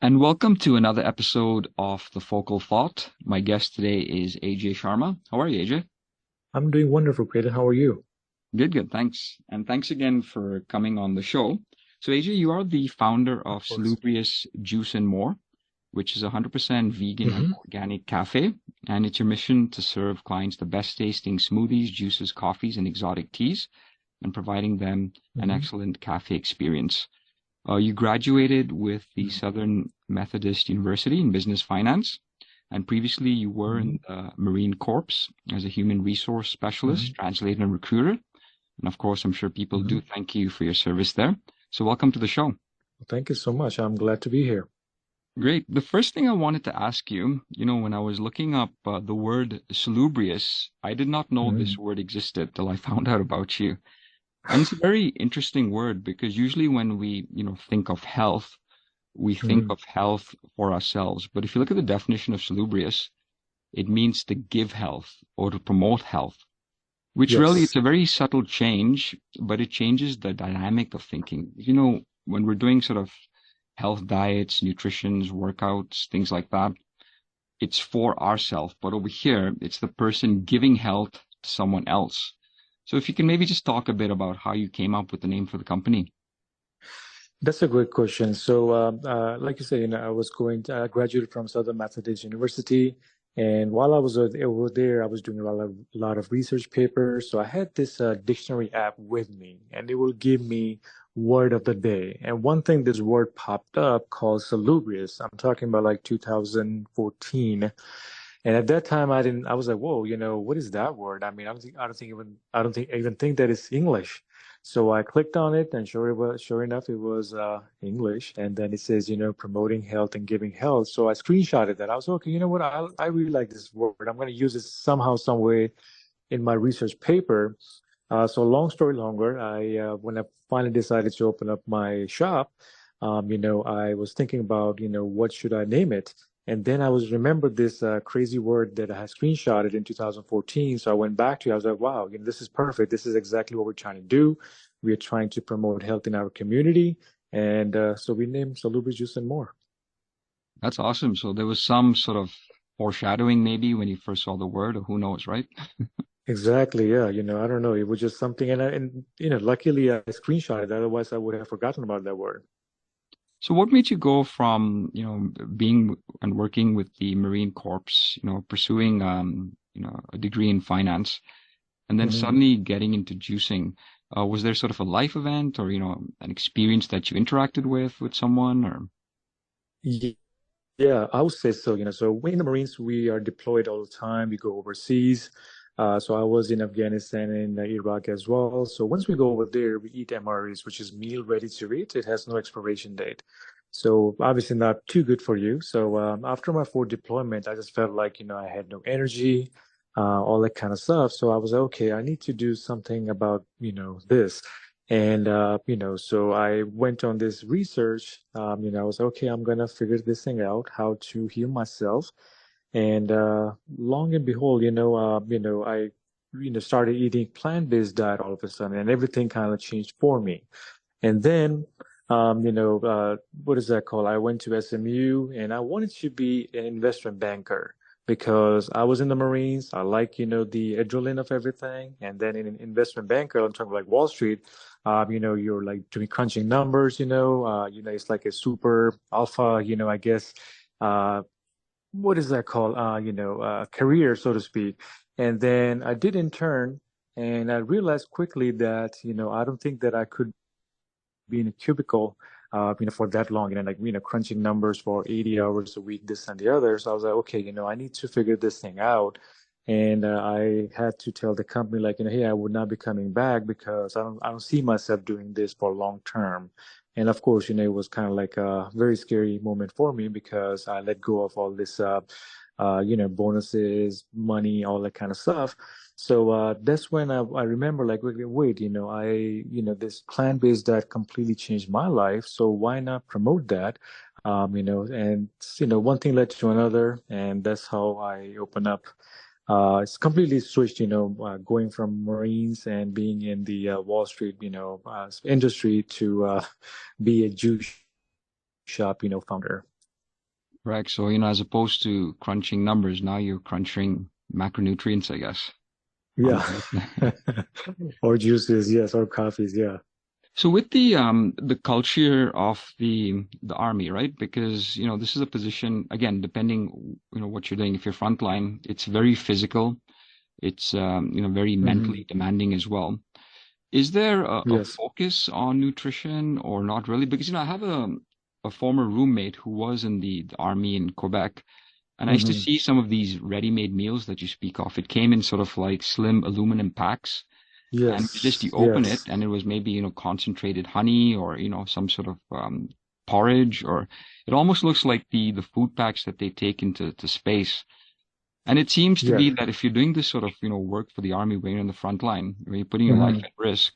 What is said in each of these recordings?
And welcome to another episode of The Focal Thought. My guest today is Ajay Sharma. How are you, AJ? I'm doing wonderful, Clayton. How are you? Good, good. Thanks. And thanks again for coming on the show. So, AJ, you are the founder Of of course. Salubrious Juice More, which is a 100% vegan and hmm organic cafe. And it's your mission to serve clients the best tasting smoothies, juices, coffees, and exotic teas, and providing them an hmm excellent cafe experience. You graduated with the hmm Southern Methodist University in business finance, and previously you were hmm in the Marine Corps as a human resource specialist, hmm translator, and recruiter. And of course, I'm sure people hmm do thank you for your service there. So welcome to the show. Thank you so much. I'm glad to be here. Great. The first thing I wanted to ask you, when I was looking up the word salubrious, I did not know this hmm word existed till I found out about you. And it's a very interesting word because usually when we, think of health, we think hmm of health for ourselves. But if you look at the definition of salubrious, it means to give health or to promote health, which really it's Yes. a very subtle change, but it changes the dynamic of thinking. When we're doing sort of health diets, nutritions, workouts, things like that, it's for ourselves. But over here, it's the person giving health to someone else. So if you can maybe just talk a bit about how you came up with the name for the company. That's a great question. So, like you said, I graduated from Southern Methodist University, and while I was over there, I was doing a lot of research papers. So I had this dictionary app with me, and it will give me word of the day. And one thing, this word popped up called salubrious. I'm talking about like 2014. And at that time, I was like, whoa, what is that word? I mean, I even think that it's English. So I clicked on it, and sure enough, it was English. And then it says, promoting health and giving health. So I screenshotted that. I was okay. You know what? I really like this word. I'm going to use it somehow, some way in my research paper. So long story longer, when I finally decided to open up my shop, I was thinking about, what should I name it? And then I was remembered this crazy word that I had screenshotted in 2014. So I went back to it. I was like, wow, this is perfect. This is exactly what we're trying to do. We are trying to promote health in our community. And so we named Salubrious Juice and More. That's awesome. So there was some sort of foreshadowing maybe when you first saw the word, or who knows, right? Exactly. Yeah. I don't know. It was just something. Luckily I screenshotted it. Otherwise I would have forgotten about that word. So what made you go from, being and working with the Marine Corps, pursuing, a degree in finance and then Mhm. suddenly getting into juicing? Was there sort of a life event or, an experience that you interacted with someone or? Ye- Yeah, I would say so. So we in the Marines, we are deployed all the time. We go overseas. So I was in Afghanistan and Iraq as well. So once we go over there, we eat MREs, which is meal ready to eat. It has no expiration date. So obviously not too good for you. So after my fourth deployment, I just felt like, I had no energy, all that kind of stuff. So I was like, okay, I need to do something about, this. And so I went on this research. I was okay. I'm gonna figure this thing out, how to heal myself. And long and behold, I started eating plant-based diet all of a sudden, and everything kind of changed for me. And then, what is that called? I went to SMU and I wanted to be an investment banker because I was in the Marines. I like, the adrenaline of everything. And then in an investment banker, I'm talking like Wall Street, you're like doing crunching numbers, it's like a super alpha, I guess, uh, what is that called? Career, so to speak. And then I did intern and I realized quickly that, I don't think that I could be in a cubicle, for that long, like, crunching numbers for 80 hours a week, this and the other. So I was like, okay, I need to figure this thing out. And I had to tell the company, like, hey, I would not be coming back because I don't see myself doing this for long term. And of course, it was kind of like a very scary moment for me because I let go of all this, bonuses, money, all that kind of stuff. So that's when I remember like, wait, this plant-based diet completely changed my life. So why not promote that? And one thing led to another, and that's how I open up. It's completely switched, going from Marines and being in the Wall Street, industry to be a juice shop, founder. Correct. So, as opposed to crunching numbers, now you're crunching macronutrients, I guess, on the Yeah. plate. Or juices, yes, or coffees, yeah. So with the culture of the army, right? Because, this is a position, again, depending, what you're doing. If you're frontline, it's very physical. It's very Hmm. mentally demanding as well. Is there a Yes. focus on nutrition or not really? Because, I have a former roommate who was in the army in Quebec, and I used to Hmm. see some of these ready-made meals that you speak of. It came in sort of like slim aluminum packs, and just you Yes, open it, yes. and it was maybe, concentrated honey or, some sort of porridge, or it almost looks like the food packs that they take into to space. And it seems to Yeah. be that if you're doing this sort of, work for the army when you're in the front line, when you're putting your life Hmm. at risk,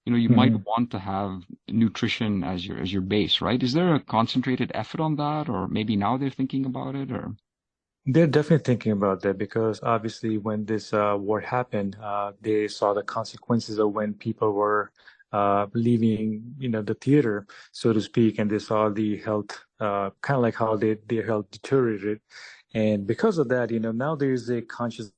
you might Hmm. want to have nutrition as your base, right? Is there a concentrated effort on that, or maybe now they're thinking about it, or They're definitely thinking about that because obviously when this war happened, they saw the consequences of when people were leaving, the theater, so to speak, and they saw the health, kind of like how their health deteriorated. And because of that, now there's a conscious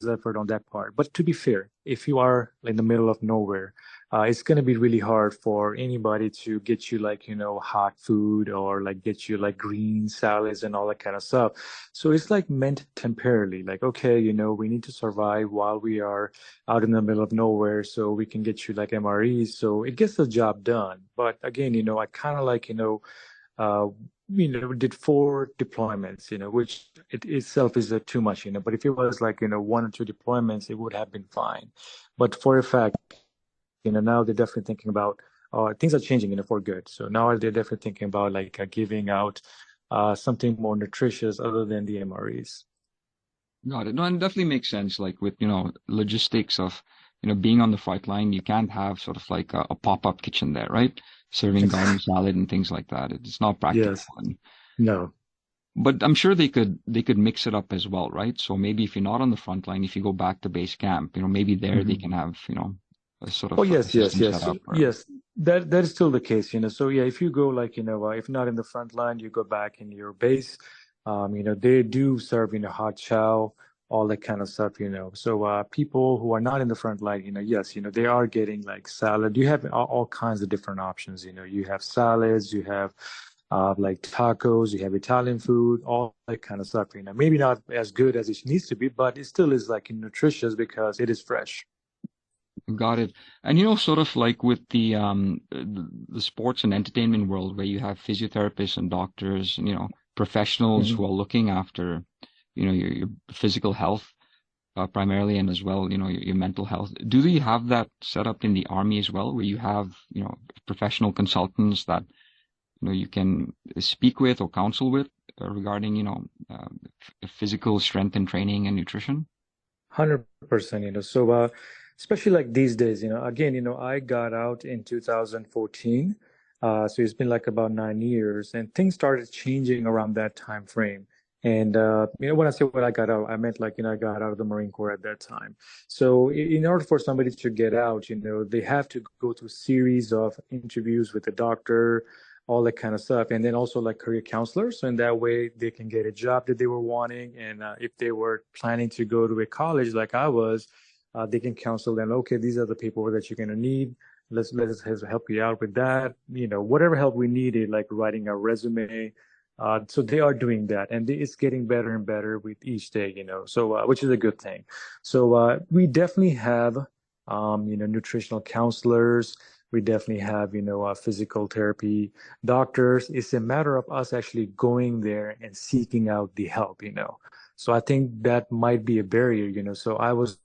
effort on that part. But to be fair, if you are in the middle of nowhere, it's going to be really hard for anybody to get you like, hot food or like get you like green salads and all that kind of stuff. So it's like meant temporarily, like, okay, we need to survive while we are out in the middle of nowhere so we can get you like MREs. So it gets the job done. But again, I kind of like, uh, did 4 deployments, which it itself is too much, But if it was like, 1 or 2 deployments, it would have been fine. But for a fact, now they're definitely thinking about things are changing, for good. So now they're definitely thinking about like giving out something more nutritious other than the MREs. got it? No, and it definitely makes sense. Like with, logistics of, being on the front line, you can't have sort of like a pop-up kitchen there, right? Serving garden salad and things like that. It's not practical. Yes. No. But I'm sure they could mix it up as well, right? So maybe if you're not on the front line, if you go back to base camp, maybe there they Mhm. can have, a sort Oh, of a yes, yes, system set yes, up or yes. That is still the case, So yeah, if you go like, if not in the front line, you go back in your base. They do serve, hot chow, all that kind of stuff, So people who are not in the front line, yes, they are getting like salad. You have all kinds of different options, You have salads, you have like tacos, you have Italian food, all that kind of stuff, Maybe not as good as it needs to be, but it still is like nutritious because it is fresh. got it. And sort of like with the sports and entertainment world where you have physiotherapists and doctors, and, professionals who Mhm. are looking after, your physical health primarily, and as well, your mental health. Do they have that set up in the army as well, where you have, professional consultants that you can speak with or counsel with regarding, physical strength and training and nutrition? 100%, So, especially like these days, again, I got out in 2014. So it's been like about 9 years, and things started changing around that time frame. And, when I say when I got out, I meant like, I got out of the Marine Corps at that time. So in order for somebody to get out, they have to go through a series of interviews with the doctor, all that kind of stuff. And then also like career counselors. So in that way, they can get a job that they were wanting. And if they were planning to go to a college like I was, they can counsel them, okay, these are the people that you're going to need. Let's help you out with that. Whatever help we needed, like writing a resume. So they are doing that, and it's getting better and better with each day, So which is a good thing. So we definitely have, nutritional counselors. We definitely have, physical therapy doctors. It's a matter of us actually going there and seeking out the help, So I think that might be a barrier, So I was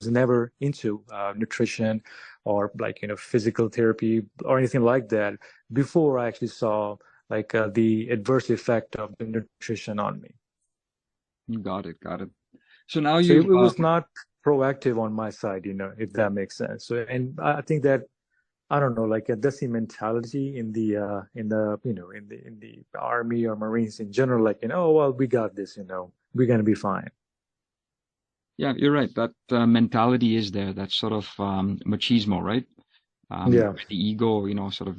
never into nutrition or like, physical therapy or anything like that before I actually saw like the adverse effect of the nutrition on me. Got it, got it. So now So it you've was not proactive on my side, if that makes sense. So, and I think that I don't know, like that's the mentality in the in the army or Marines in general, like oh well, we got this, we're gonna be fine. yeah, you're right. That mentality is there. That sort of machismo, right? Yeah, Where the ego, sort of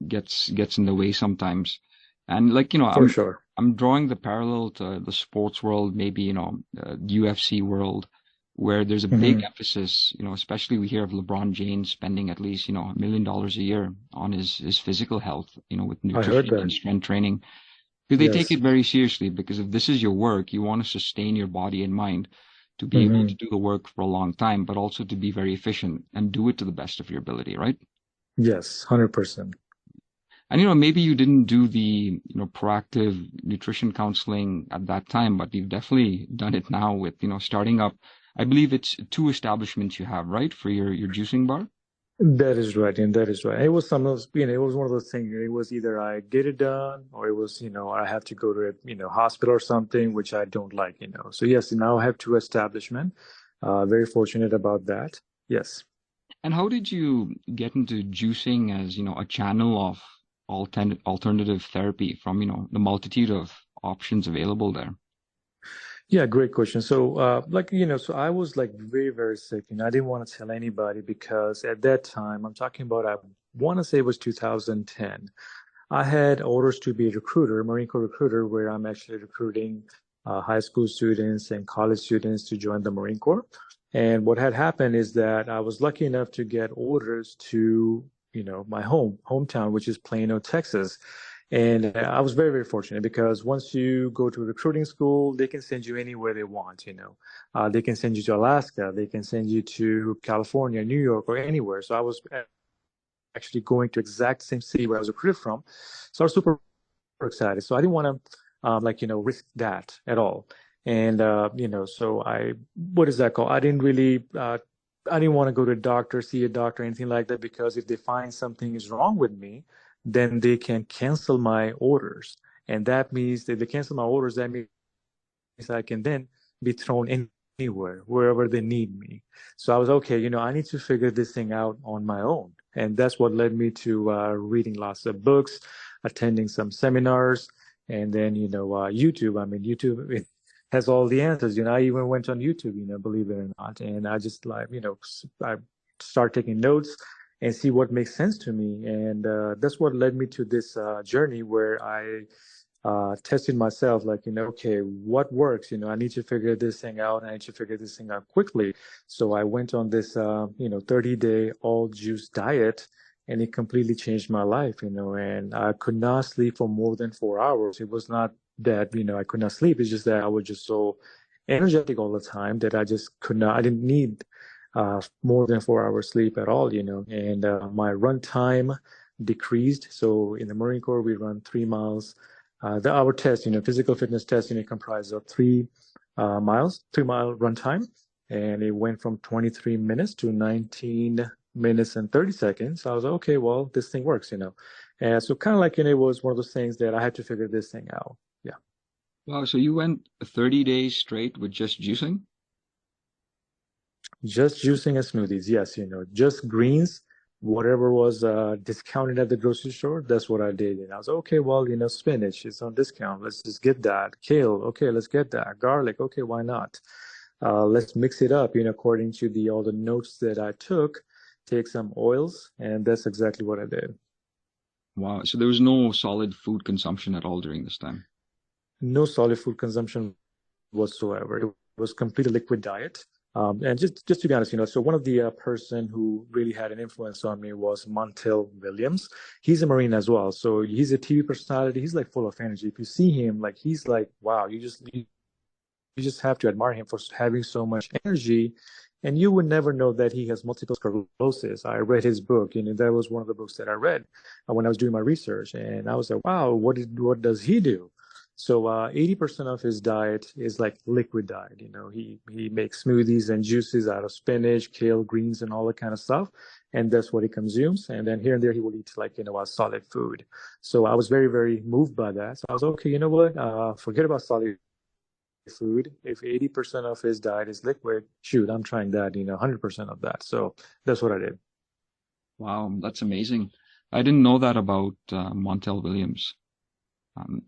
gets in the way sometimes. And like, for sure. I'm drawing the parallel to the sports world, maybe, UFC world, where there's a big Hmm. emphasis, especially we hear of LeBron James spending at least, $1 million a year on his physical health, with I heard nutrition and that. strength training. Because they take Yes. it very seriously, because if this is your work, you want to sustain your body and mind to be able to Hmm. do the work for a long time, but also to be very efficient and do it to the best of your ability, right? Yes, 100%. And maybe you didn't do the, proactive nutrition counseling at that time, but you've definitely done it now with, starting up. I believe it's two establishments you have, right, for your juicing bar? That is right, and that is right. It was some of those, it was one of those things. It was either I get it done, or it was, I have to go to a, hospital or something, which I don't like. So yes, now I have two establishment. Very fortunate about that. Yes. And how did you get into juicing as, a channel of alternative therapy from, the multitude of options available there? Yeah, great question. So, so I was like very, very sick, I didn't want to tell anybody because at that time, I'm talking about, I want to say it was 2010. I had orders to be a recruiter, Marine Corps recruiter, where I'm actually recruiting high school students and college students to join the Marine Corps. And what had happened is that I was lucky enough to get orders to, my hometown, which is Plano, Texas. And I was very, very fortunate because once you go to recruiting school, they can send you anywhere they want. They can send you to Alaska, they can send you to California, New York, or anywhere. So I was actually going to exact same city where I was recruited from. So I was super excited. So I didn't want to, risk that at all. And, so what is that called? I didn't want to go to a doctor, see a doctor, anything like that, because if they find something is wrong with me, then they can cancel my orders. And that means that if they cancel my orders, that means I can then be thrown anywhere, wherever they need me. So I was okay, I need to figure this thing out on my own. And that's what led me to reading lots of books, attending some seminars, and then, YouTube. I mean, YouTube it has all the answers. I even went on YouTube, believe it or not. And I just I start taking notes and see what makes sense to me. And that's what led me to this journey where I testing myself like, okay, what works? I need to figure this thing out. I need to figure this thing out quickly. So I went on this, 30-day all juice diet, and it completely changed my life, and I could not sleep for more than 4 hours. It was not that, I could not sleep. It's just that I was just so energetic all the time that I just could not, I didn't need more than 4 hours sleep at all, and my run time decreased. So in the Marine Corps, we run 3 miles our test, physical fitness test, comprised of 3 miles, 3 mile run time, and it went from 23 minutes to 19 minutes and 30 seconds. So I was like, okay, well, this thing works. And so kind of like, it was one of those things that I had to figure this thing out. Yeah. Wow, so you went 30 days straight with just juicing? Just juicing and smoothies. Yes, just greens, whatever was discounted at the grocery store, that's what I did. And I was okay, well, spinach is on discount. Let's just get that. Kale, okay, let's get that. Garlic, okay, why not? Let's mix it up, according to the all the notes that I took. Take some oils, and that's exactly what I did. Wow, so there was no solid food consumption at all during this time. No solid food consumption whatsoever. It was completely liquid diet. And just to be honest, so one of the person who really had an influence on me was Montel Williams. He's a Marine as well. So he's a TV personality. He's like full of energy. If you see him, like he's like, wow, you just have to admire him for having so much energy. And you would never know that he has multiple sclerosis. I read his book, that was one of the books that I read when I was doing my research. And I was like, wow, what does he do? So 80% of his diet is like liquid diet. He makes smoothies and juices out of spinach, kale, greens, and all that kind of stuff. And that's what he consumes. And then here and there, he will eat like, a solid food. So I was very, very moved by that. So I was, okay, you know what? Forget about solid food. If 80% of his diet is liquid, shoot, I'm trying that, 100% of that. So that's what I did. Wow, that's amazing. I didn't know that about Montel Williams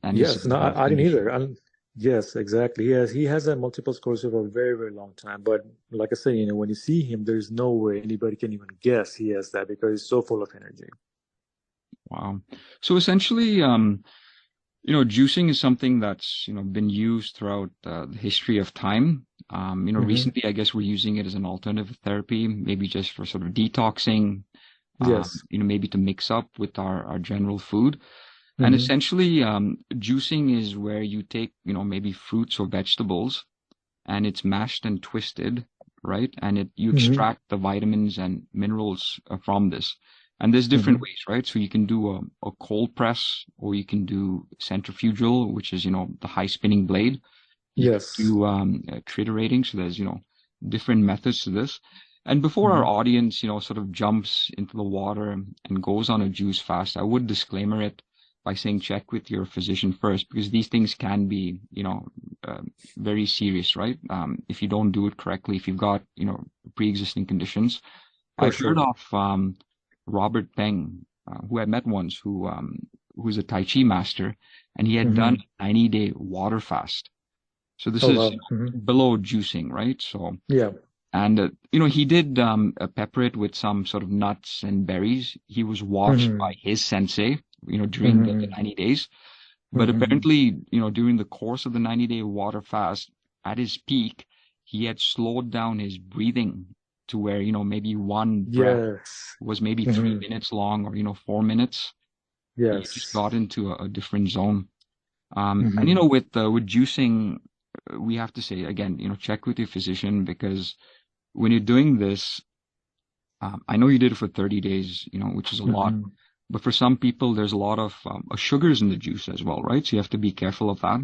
and his Yes, no, health I didn't either. condition. Yes, exactly. He has a multiple sclerosis for a very, very long time. But like I say, when you see him, there's no way anybody can even guess he has that because he's so full of energy. Wow. So essentially, Juicing is something that's, been used throughout the history of time. Hmm. Recently, I guess we're using it as an alternative therapy, maybe just for sort of detoxing, Yes. maybe to mix up with our general food. And Hmm. essentially, juicing is where you take, maybe fruits or vegetables and it's mashed and twisted, right? And you Hmm. extract the vitamins and minerals from this. And there's different Hmm. ways, right? So you can do a cold press, or you can do centrifugal, which is, the high spinning blade. You can Yes. do triturating. So there's, different methods to this. And before our Hmm. audience, sort of jumps into the water and goes on a juice fast, I would disclaimer it by saying check with your physician first, because these things can be, uh, very serious, right? If you don't do it correctly, if you've got, pre-existing conditions. For I've heard sure. of Robert Peng, who I met once, who's a Tai Chi master, and he had done Hmm. a 90-day water fast. So this Oh, is wow. Hmm. below juicing, right? So, Yeah. and he did pepper it with some sort of nuts and berries. He was watched by Hmm. his sensei, during the Hmm. 90 days. But Hmm. apparently, during the course of the 90-day water fast, at his peak, he had slowed down his breathing to where, maybe one breath Yes. was maybe three Hmm. minutes long, or, 4 minutes. He just Yes. got into a different zone. And Hmm. with juicing, we have to say again, check with your physician, because when you're doing this, I know you did it for 30 days, which is a lot. Hmm. But for some people, there's a lot of sugars in the juice as well, right? So you have to be careful of that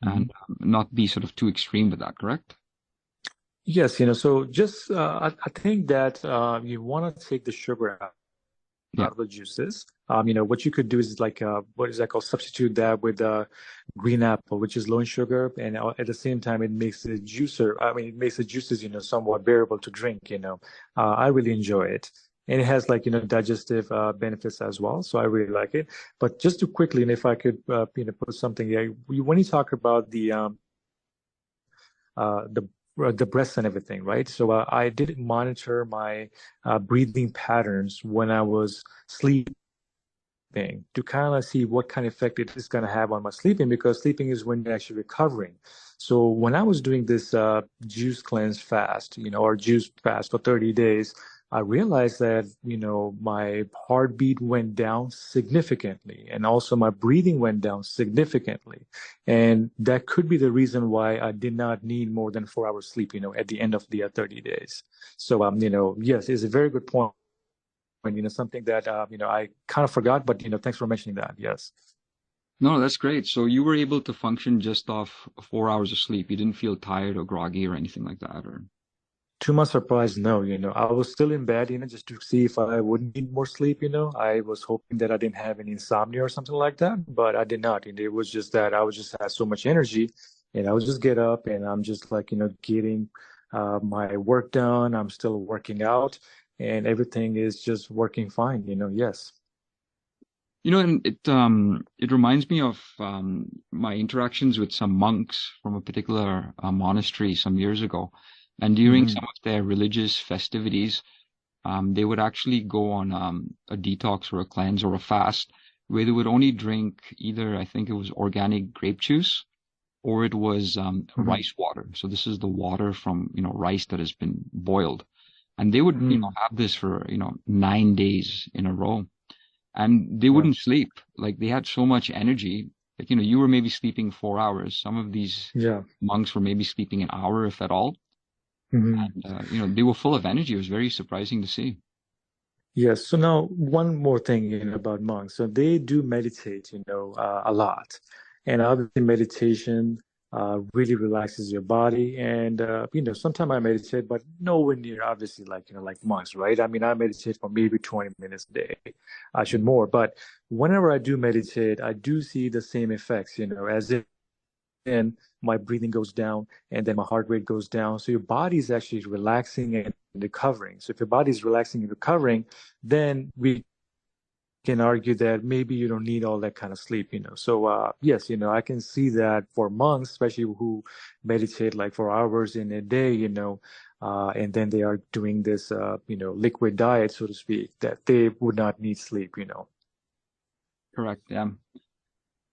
Hmm. and not be sort of too extreme with that, correct? Yes, so just I think that you want to take the sugar Yeah. out of the juices. What you could do is like what is that called? Substitute that with green apple, which is low in sugar, and at the same time, it makes the juicer. I mean, it makes the juices, somewhat bearable to drink. I really enjoy it, and it has like digestive benefits as well. So I really like it. But just to quickly, and if I could, put something here, when you talk about the breasts and everything, right? So I did monitor my breathing patterns when I was sleeping to kind of see what kind of effect it is going to have on my sleeping, because sleeping is when you're actually recovering. So when I was doing this juice cleanse fast, or juice fast for 30 days, I realized that, my heartbeat went down significantly, and also my breathing went down significantly. And that could be the reason why I did not need more than 4 hours sleep, at the end of the 30 days. So, yes, it's a very good point, something that I kind of forgot, but thanks for mentioning that. Yes. No, that's great. So you were able to function just off 4 hours of sleep. You didn't feel tired or groggy or anything like that, or To my surprise, no, I was still in bed, just to see if I would need more sleep, I was hoping that I didn't have any insomnia or something like that, but I did not. It was just that I was just had so much energy, and I would just get up and I'm just like, getting my work done. I'm still working out, and everything is just working fine, yes. and it reminds me of my interactions with some monks from a particular monastery some years ago. And during some Hmm. of their religious festivities, they would actually go on a detox or a cleanse or a fast where they would only drink either, I think it was organic grape juice, or it was Hmm. rice water. So this is the water from, rice that has been boiled. And they would, Hmm. have this for, 9 days in a row. And they Wow. wouldn't sleep. Like they had so much energy. Like, you were maybe sleeping 4 hours. Some of these Yeah. monks were maybe sleeping an hour, if at all. Hmm. And, they were full of energy. It was very surprising to see. Yes. So now one more thing, about monks. So they do meditate, a lot, and obviously meditation really relaxes your body. And sometimes I meditate, but nowhere near obviously like like monks, right? I mean, I meditate for maybe 20 minutes a day. I should more, but whenever I do meditate, I do see the same effects, as if in my breathing goes down and then my heart rate goes down. So your body is actually relaxing and recovering. So if your body is relaxing and recovering, then we can argue that maybe you don't need all that kind of sleep, So yes, I can see that for monks, especially who meditate like for hours in a day, and then they are doing this, liquid diet, so to speak, that they would not need sleep. Correct. Yeah.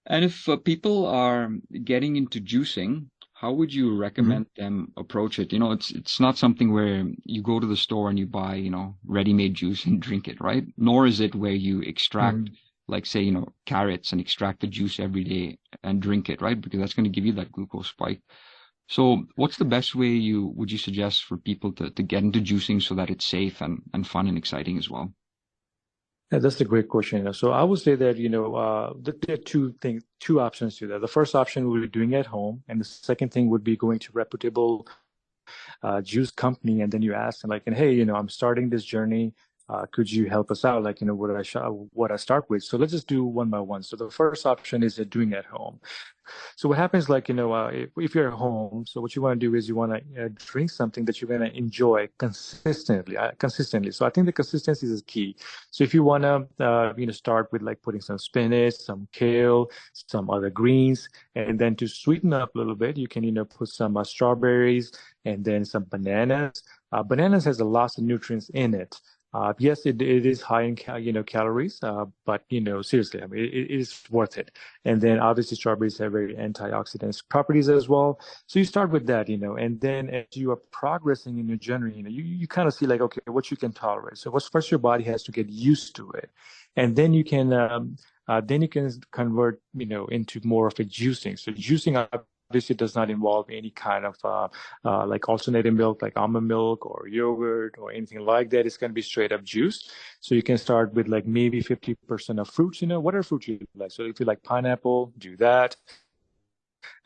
And if people are getting into juicing, how would you Mhm. recommend them approach it? It's not something where you go to the store and you buy, ready-made juice and drink it, right? Nor is it where you extract, Mhm. like say, carrots and extract the juice every day and drink it, right? Because that's going to give you that glucose spike. So what's the best way would you suggest for people to get into juicing so that it's safe and fun and exciting as well? Yeah, that's a great question. So I would say that, there are two options to that. The first option would be doing at home, and the second thing would be going to reputable juice company, and then you ask them like, and hey, I'm starting this journey. Could you help us out? Like, what I start with. So let's just do one by one. So the first option is doing at home. So what happens, like, if you're at home, so what you want to do is you want to drink something that you're going to enjoy consistently. So I think the consistency is key. So if you want to, start with like putting some spinach, some kale, some other greens, and then to sweeten up a little bit, you can, put some strawberries and then some bananas. Bananas has a lot of nutrients in it. Yes, it is high in calories, but seriously, I mean, it is worth it. And then obviously strawberries have very antioxidant properties as well. So you start with that, and then as you are progressing in your journey, you kind of see like, okay, what you can tolerate. So what's first your body has to get used to it. And then you can convert, into more of a juicing. So juicing obviously does not involve any kind of like alternative milk, like almond milk or yogurt or anything like that. It's going to be straight up juice. So you can start with like maybe 50% of fruits, whatever fruit you like. So if you like pineapple, do that.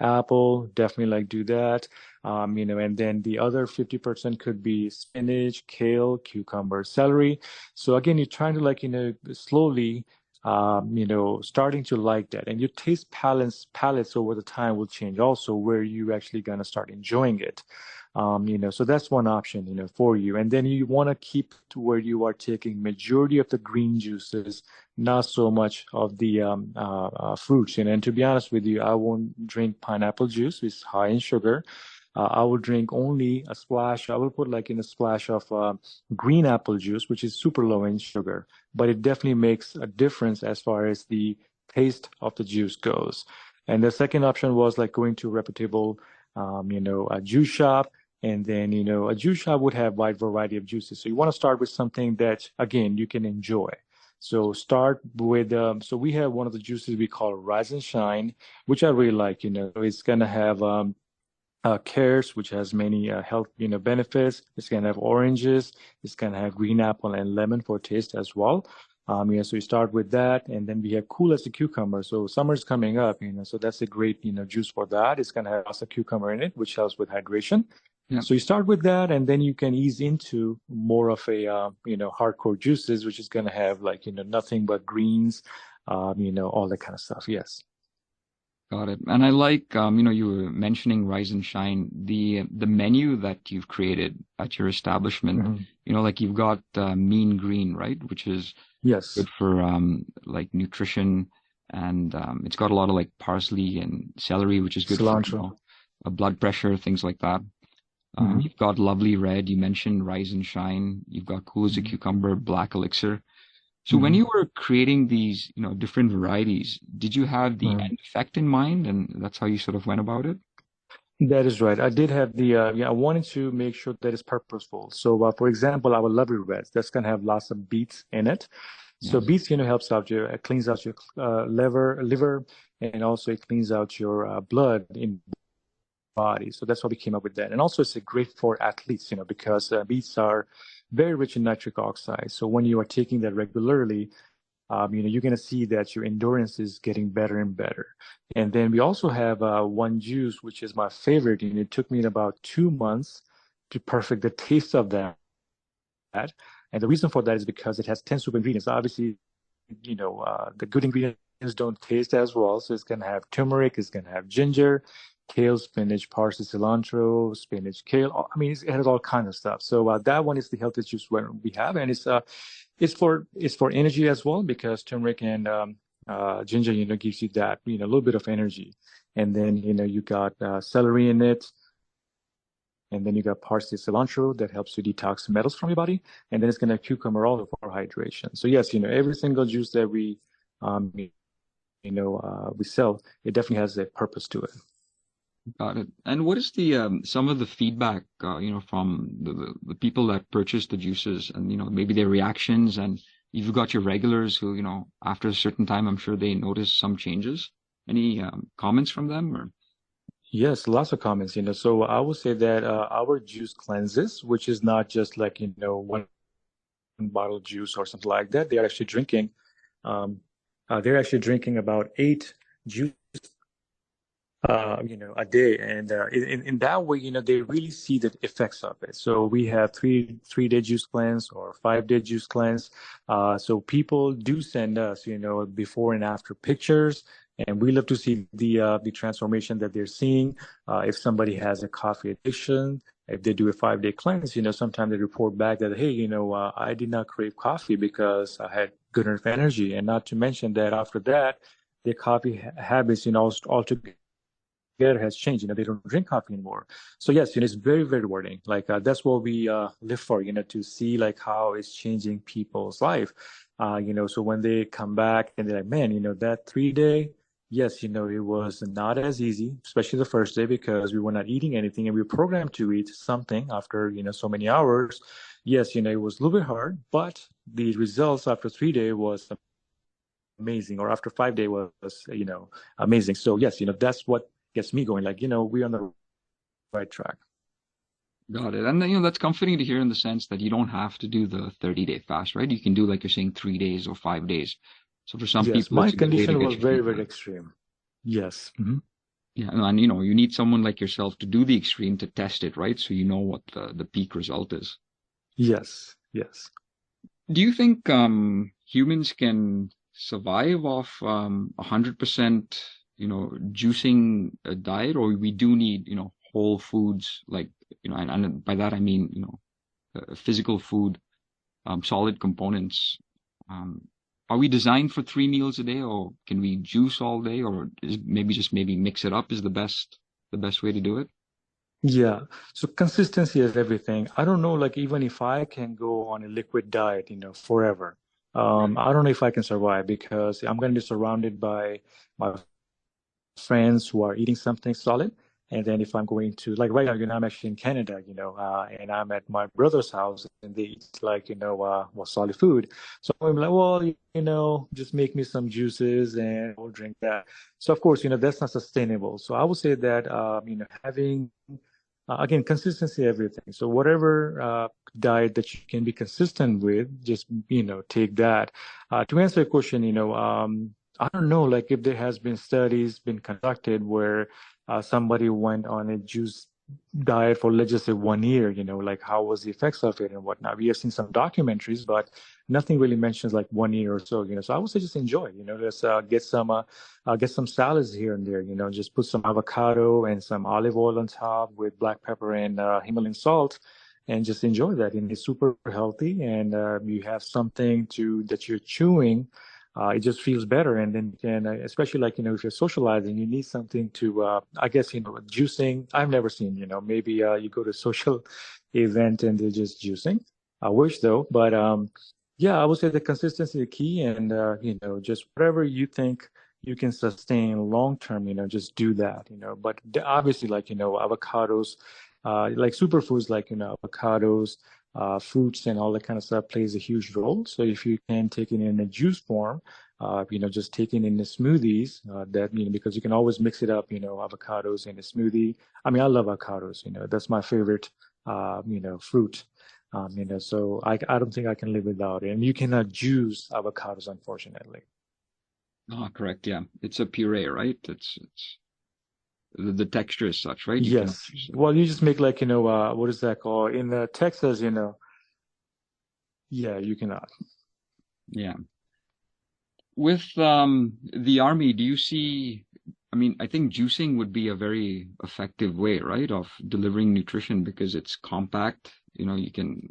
Apple, definitely like do that. And then the other 50% could be spinach, kale, cucumber, celery. So again, you're trying to like, slowly, starting to like that. And your taste palettes over the time will change also where you actually gonna start enjoying it. So that's one option, for you. And then you want to keep to where you are taking majority of the green juices, not so much of the fruits. And to be honest with you, I won't drink pineapple juice. It's high in sugar. I will drink only a splash. I will put like in a splash of green apple juice, which is super low in sugar, but it definitely makes a difference as far as the taste of the juice goes. And the second option was like going to a reputable, a juice shop. And then, a juice shop would have wide variety of juices. So you want to start with something that, again, you can enjoy. So start with, so we have one of the juices we call Rise and Shine, which I really like. It's going to have cares, which has many health, benefits. It's going to have oranges. It's going to have green apple and lemon for taste as well. So you start with that, and then we have cool as a cucumber. So summer's coming up, so that's a great, juice for that. It's going to have lots of cucumber in it, which helps with hydration. Yeah. So you start with that, and then you can ease into more of a, hardcore juices, which is going to have like, nothing but greens, all that kind of stuff. Yes. Got it. And I like, you were mentioning Rise and Shine, the menu that you've created at your establishment. Mhm. Like you've got Mean Green, right? Which is Yes. good for like nutrition, and it's got a lot of like parsley and celery, which is good for, Cilantro. blood pressure, things like that. Hmm. You've got Lovely Red. You mentioned Rise and Shine. You've got Cool as a Hmm. Cucumber, Black Elixir. So when Hmm. you were creating these, different varieties, did you have the Hmm. end effect in mind, and that's how you sort of went about it? That is right. I did have I wanted to make sure that it's purposeful. So, for example, our lovely reds, that's going to have lots of beets in it. So Yes. beets, helps out cleans out your liver, and also it cleans out your blood in body. So that's why we came up with that. And also it's a great for athletes, because beets are very rich in nitric oxide. So when you are taking that regularly, you're going to see that your endurance is getting better and better. And then we also have one juice, which is my favorite, and it took me about 2 months to perfect the taste of that. And the reason for that is because it has 10 super ingredients. Obviously, the good ingredients don't taste as well. So it's going to have turmeric, it's going to have ginger, kale, spinach, parsley, cilantro, spinach, kale. I mean, it has all kinds of stuff. So that one is the healthiest juice we have, and it's for energy as well because turmeric and ginger, gives you that a little bit of energy, and then you got celery in it. And then you got parsley cilantro that helps you detox metals from your body. And then it's going to have cucumber also for hydration. So yes, every single juice that we we sell, it definitely has a purpose to it. Got it. And what is the some of the feedback from the people that purchase the juices and maybe their reactions, and you've got your regulars who after a certain time I'm sure they notice some changes. Any comments from them or Yes, lots of comments. So I would say that our juice cleanses, which is not just like, one bottle of juice or something like that. Um, they're actually drinking about eight juice a day. And in that way, they really see the effects of it. So we have three-day juice cleanse or 5-day juice cleanse. So people do send us, before and after pictures, and we love to see the transformation that they're seeing. If somebody has a coffee addiction, if they do a 5-day cleanse, sometimes they report back that, hey, I did not crave coffee because I had good enough energy. And not to mention that after that, their coffee habits, altogether has changed. They don't drink coffee anymore. So yes, it's very, very rewarding. Like that's what we live for. To see like how it's changing people's life. So when they come back and they're like, man, that 3-day, yes, it was not as easy, especially the first day because we were not eating anything and we were programmed to eat something after so many hours. Yes, it was a little bit hard, but the results after 3 day was amazing, or after 5 day was amazing. So yes, that's what gets me going. Like, we're on the right track. got it? And then, that's comforting to hear in the sense that you don't have to do the 30-day fast, right? You can do like you're saying 3 days or 5 days. So for some Yes, people, my it's a good way to condition get was your very, feet very wet. extreme. Yes. Hmm. Yeah, and you need someone like yourself to do the extreme to test it, right? So you know what the peak result is. Yes. Yes. Do you think humans can survive off 100% juicing a diet, or we do need whole foods like and by that I mean physical food, solid components. Um, are we designed for 3 meals a day, or can we juice all day, or is maybe mix it up is the best way to do it? Yeah. So consistency is everything. I don't know, like even if I can go on a liquid diet, forever. I don't know if I can survive because I'm going to be surrounded by my friends who are eating something solid. And then if I'm going to, like right now, I'm actually in Canada, and I'm at my brother's house and they eat like, well, solid food. So I'm like, well, just make me some juices and I'll drink that. So of course, that's not sustainable. So I would say that, having, again, consistency, everything. So whatever diet that you can be consistent with, just, take that. To answer your question, I don't know, like if there has been studies been conducted where somebody went on a juice diet for let's just say 1 year, like how was the effects of it and whatnot. We have seen some documentaries, but nothing really mentions like 1 year or so, So I would say just enjoy, just get some salads here and there, just put some avocado and some olive oil on top with black pepper and Himalayan salt and just enjoy that. And it's super healthy and you have something that you're chewing, it just feels better. And then, especially like, if you're socializing, you need something to, I guess, juicing. I've never seen, maybe you go to a social event and they're just juicing. I wish though, but yeah, I would say the consistency is the key. And, just whatever you think you can sustain long term, just do that, but obviously like, avocados, like superfoods, like, avocados, fruits and all that kind of stuff plays a huge role. So if you can take it in a juice form, just take it in the smoothies, that, because you can always mix it up, avocados in a smoothie. I mean, I love avocados, that's my favorite, fruit. So I don't think I can live without it. And you cannot juice avocados, unfortunately. Ah, correct. Yeah, it's a puree, right? It's the texture is such, right? You cannot Yes. juice it. Well, you just make like, what is that called? In Texas, yeah, you cannot. Yeah. With the army, do you see? I mean, I think juicing would be a very effective way, right, of delivering nutrition because it's compact. You can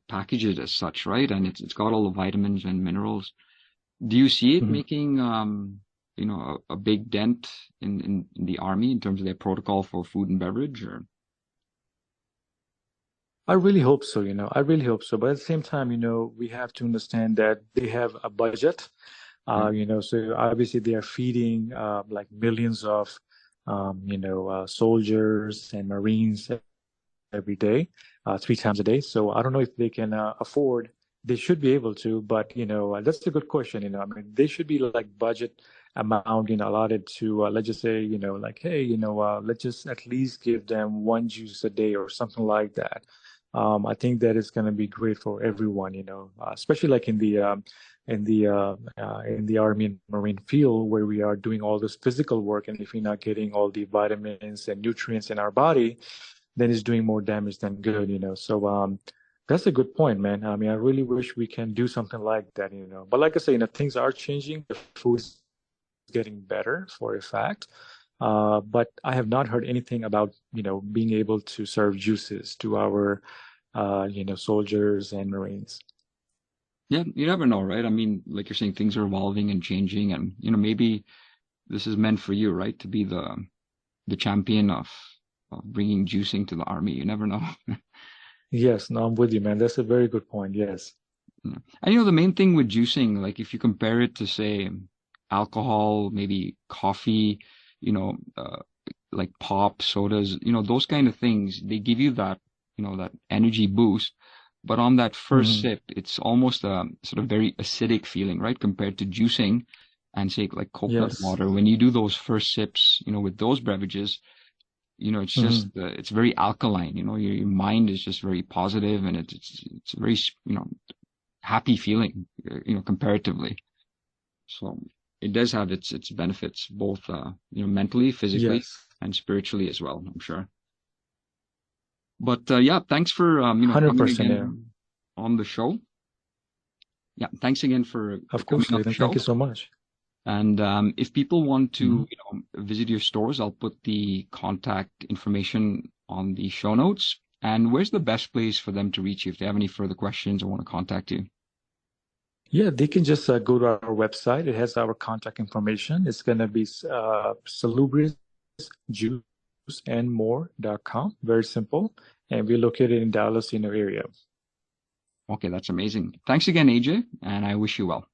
package it as such, right? And it's got all the vitamins and minerals. Do you see it Mhm. making a big dent in the army in terms of their protocol for food and beverage, or I really hope so, I really hope so. But at the same time, we have to understand that they have a budget. Right. So obviously they are feeding like millions of soldiers and Marines every day, 3 times a day. So I don't know if they can afford. They should be able to, but that's a good question. I mean, they should be like budget amount, allotted to, let's just say, like, hey, let's just at least give them one juice a day or something like that. I think that is going to be great for everyone, especially like in the Army and Marine field where we are doing all this physical work, and if we're not getting all the vitamins and nutrients in our body, then it's doing more damage than good. So that's a good point, man. I mean, I really wish we can do something like that. But like I say, things are changing. The food's getting better for a fact. But I have not heard anything about, being able to serve juices to our, soldiers and Marines. Yeah, you never know, right? I mean, like you're saying, things are evolving and changing, and maybe this is meant for you, right? To be the champion of bringing juicing to the army. You never know. Yes, no, I'm with you, man. That's a very good point. Yes. Yeah. And the main thing with juicing, like if you compare it to say alcohol, maybe coffee, you know, uh, like pop, sodas, those kind of things, they give you that, that energy boost. But on that first Hmm. sip, it's almost a sort of very acidic feeling, right? Compared to juicing and say like coconut Yes. water. When you do those first sips, with those beverages, it's just Hmm. it's very alkaline. Your mind is just very positive, and it's a very happy feeling, comparatively. So it does have its benefits, both mentally, physically, Yes. and spiritually as well, I'm sure. But yeah, thanks for coming 100%. Yeah. again on the show. Yeah, thanks again for Of coming course, on the Nathan. Thank show. you so much. And if people want Hmm. to, visit your stores, I'll put the contact information on the show notes. And where's the best place for them to reach you if they have any further questions or want to contact you? Yeah, they can just go to our website. It has our contact information. It's going to be Salubrious Juice and More.com. Very simple. And we're located in Dallas, area. Okay, that's amazing. Thanks again, AJ, and I wish you well.